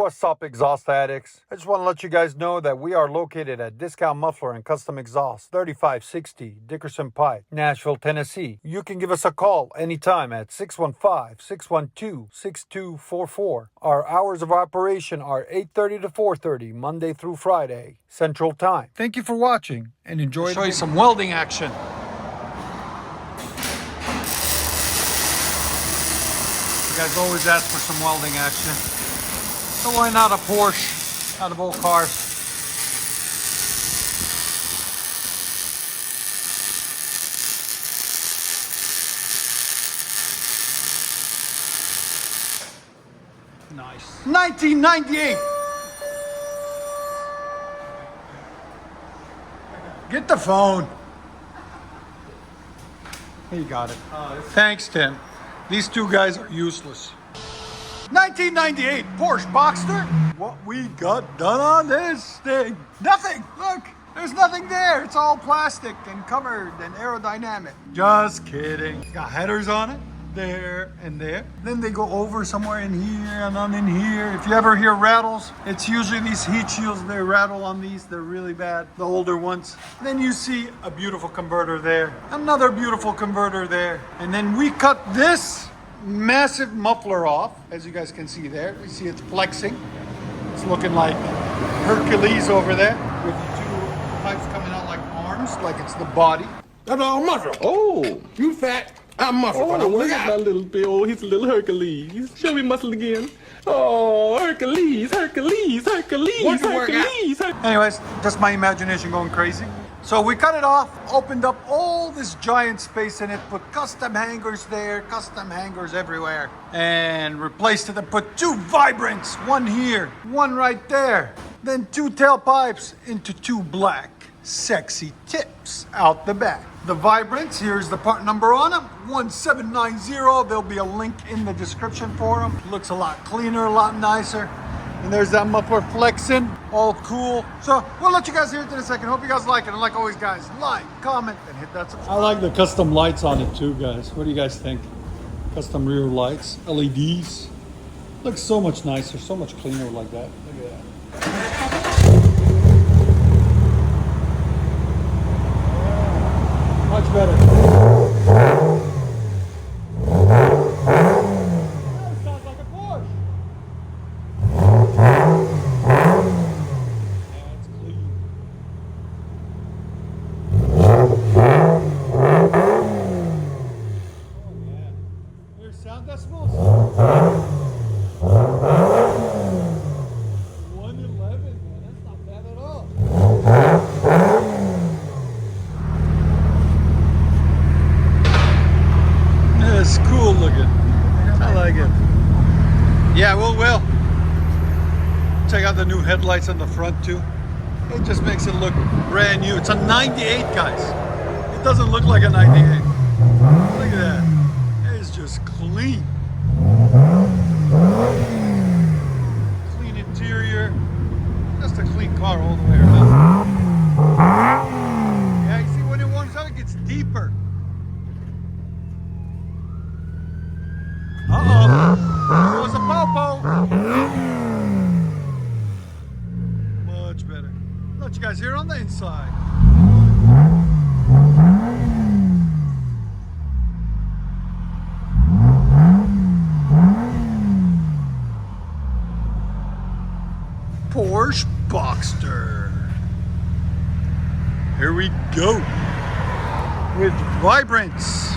What's up, exhaust addicts? I just want to let you guys know that we are located at Discount Muffler and Custom Exhaust, 3560 Dickerson Pike, Nashville, Tennessee. You can give us a call anytime at 615-612-6244. Our hours of operation are 8:30 to 4:30, Monday through Friday, Central Time. Thank you for watching and enjoy. I'll show you some welding action. You guys always ask for some welding action. So why not a Porsche out of old cars? Nice. 1998. Get the phone. You got it. Thanks, Tim. These two guys are useless. 1998 Porsche Boxster. What we got done on this thing? Nothing. Look, there's nothing there. It's all plastic and covered and aerodynamic. Just kidding. Got headers on it, there and there. Then they go over somewhere in here and on in here. If you ever hear rattles, it's usually these heat shields. They rattle on these. They're really bad, the older ones. Then you see a beautiful converter there, another beautiful converter there. And then we cut this massive muffler off, as you guys can see there. We see it's flexing. It's looking like Hercules over there with the two pipes coming out like arms, like it's the body. That's all muscle. Oh, you fat. I'm muscle. Oh, look at that little bit. Oh, he's a little Hercules. Show me muscle again. Oh, Hercules, Hercules, Hercules, Hercules. Anyways, just my imagination going crazy. So we cut it off, opened up all this giant space in it, put custom hangers there, custom hangers everywhere, and replaced it and put two vibrants, one here, one right there. Then two tailpipes into two black, sexy tips out the back. The vibrants, here's the part number on them, 1790. There'll be a link in the description for them. Looks a lot cleaner, a lot nicer. And there's that muffler flexing, all cool. So we'll let you guys hear it in a second. Hope you guys like it. And like always, guys, like, comment, and hit that subscribe. I like the custom lights on it too, guys. What do you guys think? Custom rear lights, LEDs. Looks so much nicer, so much cleaner like that. Look at that. Much better. Sound decibels? 111, man. That's not bad at all. It's cool looking. I like it. Yeah, we'll check out the new headlights on the front too. It just makes it look brand new. It's a 98, guys. It doesn't look like a 98. Look at that. It's just clean. Clean interior. Just a clean car all the way around. Yeah, you see when it warms up, it gets deeper. Uh-oh. There was a popo. Much better. Let you guys hear it on the inside. Porsche Boxster. Here we go with vibrants.